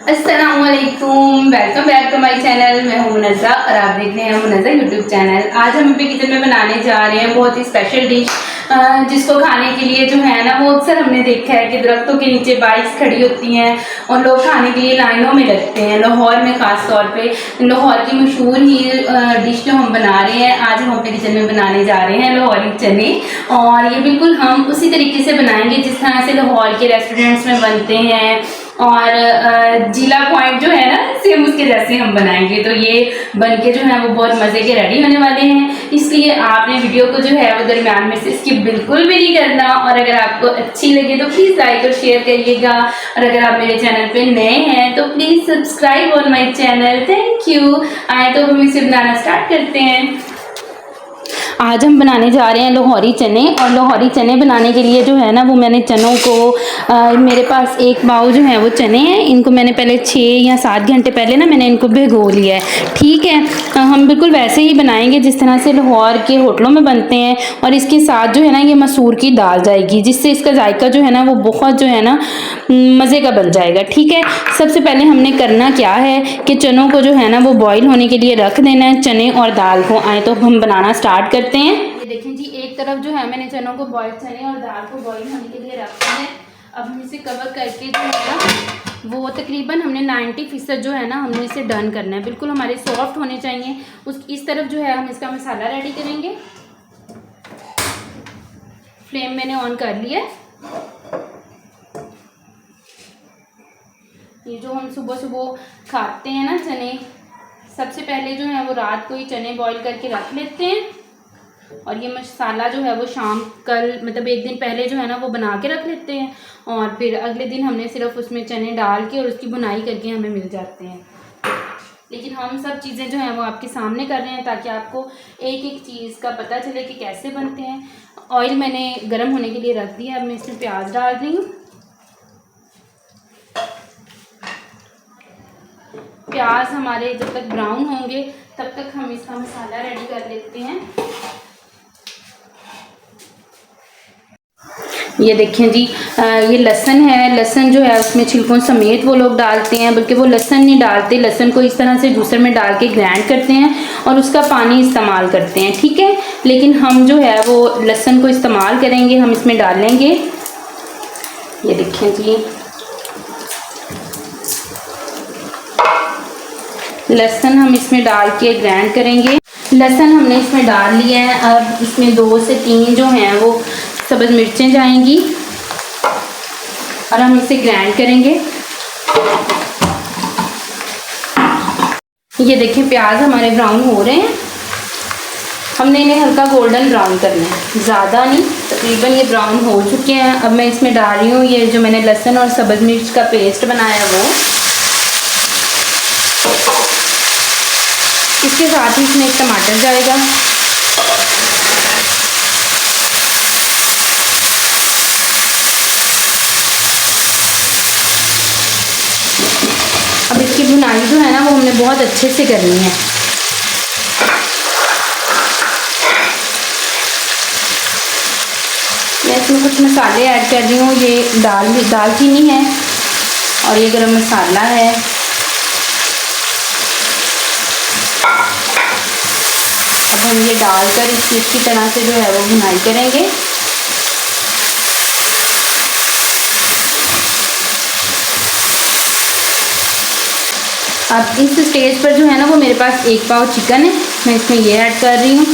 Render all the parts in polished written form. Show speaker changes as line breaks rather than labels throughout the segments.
अस्सलाम वालेकुम, welcome back to my channel. मैं हूं मुनज़्ज़ा और आप देख रहे हैं मुनज़्ज़ा यूट्यूब चैनल। आज हम अपने किचन में बनाने जा रहे हैं बहुत ही स्पेशल डिश, जिसको खाने के लिए जो है ना, वो अक्सर हमने देखा है कि दरख्तों के नीचे बाइक्स खड़ी होती हैं और लोग खाने के लिए लाइनों में लगते हैं। लाहौर में ख़ास तौर पे लाहौर की मशहूर ही डिश जो हम बना रहे हैं, आज हम अपने किचन में बनाने जा रहे हैं लाहौरी चने। और ये बिल्कुल हम उसी तरीके से बनाएंगे जिस तरह से लाहौर के रेस्टोरेंट्स में बनते हैं, और जिला पॉइंट जो है ना, सेम उसके जैसे हम बनाएंगे। तो ये बनके जो है वो बहुत मज़े के रेडी होने वाले हैं, इसलिए आपने वीडियो को जो है वो दरम्यान में से स्किप बिल्कुल भी नहीं करना। और अगर आपको अच्छी लगे तो प्लीज़ लाइक और शेयर करिएगा, और अगर आप मेरे चैनल पे नए हैं तो please subscribe on my channel. Thank you. आए तो हम इसे बनाना स्टार्ट करते हैं। आज हम बनाने जा रहे हैं लाहौरी चने, और लाहौरी चने बनाने के लिए जो है ना, वो मैंने चनों को मेरे पास एक पाव जो है वो चने हैं, इनको मैंने पहले 6 या 7 घंटे पहले ना मैंने इनको भिगो लिया है। ठीक है, हम बिल्कुल वैसे ही बनाएंगे जिस तरह से लाहौर के होटलों में बनते हैं। और इसके साथ जो है ना, ये मसूर की दाल जाएगी, जिससे इसका जायका जो है ना वो बहुत जो है ना मज़े का बन जाएगा। ठीक है, सबसे पहले हमने करना क्या है कि चनों को जो है ना वो बॉईल होने के लिए रख देना है, चने और दाल को। आए तो हम बनाना स्टार्ट करते हैं। ये देखें जी, एक तरफ जो है मैंने चनों को चने और दाल को बॉईल होने के लिए रख दिया है। अब हम इसे कवर करके जो है ना, वो तकरीबन हमने 90% जो है ना हमने इसे डन करना है। बिल्कुल हमारे सॉफ्ट होने चाहिए। इस तरफ जो है हम इसका मसाला रेडी करेंगे। फ्लेम मैंने ऑन कर लिया है। ये जो हम सुबह सुबह खाते हैं ना चने, सबसे पहले जो है वो रात को ही चने बॉईल करके रख लेते हैं, और ये मसाला जो है वो शाम कल मतलब एक दिन पहले जो है ना वो बना के रख लेते हैं, और फिर अगले दिन हमने सिर्फ उसमें चने डाल के और उसकी बुनाई करके हमें मिल जाते हैं। लेकिन हम सब चीज़ें जो हैं वो आपके सामने कर रहे हैं ताकि आपको एक एक चीज़ का पता चले कि कैसे बनते हैं। ऑयल मैंने गर्म होने के लिए रख दिया। अब मैं इसमें प्याज डाल रही हूँ। प्याज हमारे जब तक ब्राउन होंगे तब तक हम इसका मसाला रेडी कर लेते हैं। ये देखें जी, ये लहसुन है। लहसुन जो है उसमें छिलकों समेत वो लोग डालते हैं, बल्कि वो लहसुन नहीं डालते, लहसुन को इस तरह से जूसर में डाल के ग्राइंड करते हैं और उसका पानी इस्तेमाल करते हैं। ठीक है, लेकिन हम जो है वो लहसुन को इस्तेमाल करेंगे, हम इसमें डालेंगे। ये देखें जी, लहसुन हम इसमें डाल के ग्राइंड करेंगे। लहसुन हमने इसमें डाल लिया है। अब इसमें 2 से 3 जो हैं वो सब्ज़ मिर्चें जाएंगी, और हम इसे ग्राइंड करेंगे। ये देखें, प्याज हमारे ब्राउन हो रहे हैं। हमने इन्हें हल्का गोल्डन ब्राउन करना है, ज़्यादा नहीं। तकरीबन ये ब्राउन हो चुके हैं। अब मैं इसमें डाल रही हूँ ये जो मैंने लहसुन और सब्ज़ मिर्च का पेस्ट बनाया वो। इसके साथ ही इसमें एक टमाटर जाएगा। अब इसकी भुनाई जो है ना वो हमने बहुत अच्छे से करनी है। मैं इसमें कुछ मसाले ऐड कर रही हूँ। ये दालचीनी है और ये गरम मसाला है। अब हम ये डालकर इसकी अच्छी तरह से जो है वो भुनाई करेंगे। अब इस स्टेज पर जो है ना वो मेरे पास 1 पाव चिकन है, मैं इसमें ये ऐड कर रही हूँ।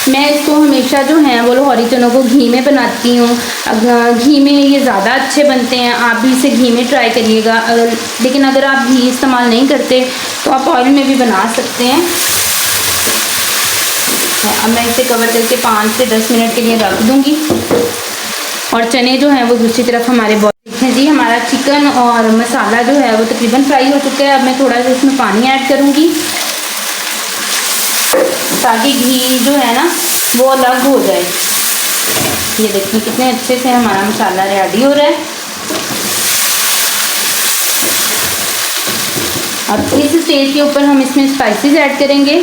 मैं इसको हमेशा जो है वो लाहौरी चनों को घी में बनाती हूँ। घी में ये ज़्यादा अच्छे बनते हैं। आप भी इसे घी में ट्राई करिएगा। लेकिन अगर आप घी इस्तेमाल नहीं करते तो आप ऑयल में भी बना सकते हैं। अब मैं इसे कवर करके 5 से 10 मिनट के लिए रख दूँगी, और चने जो हैं वो दूसरी तरफ हमारे बॉईल हैं जी। हमारा चिकन और मसाला जो है वो तकरीबन फ्राई हो चुका है। अब मैं थोड़ा सा इसमें पानी ऐड करूँगी ताकि घी जो है ना वो अलग हो जाए। ये देखिए कितने अच्छे से हमारा मसाला रेडी हो रहा है। अब इस स्टेज के ऊपर हम इसमें स्पाइसेस ऐड करेंगे।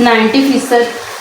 90%۔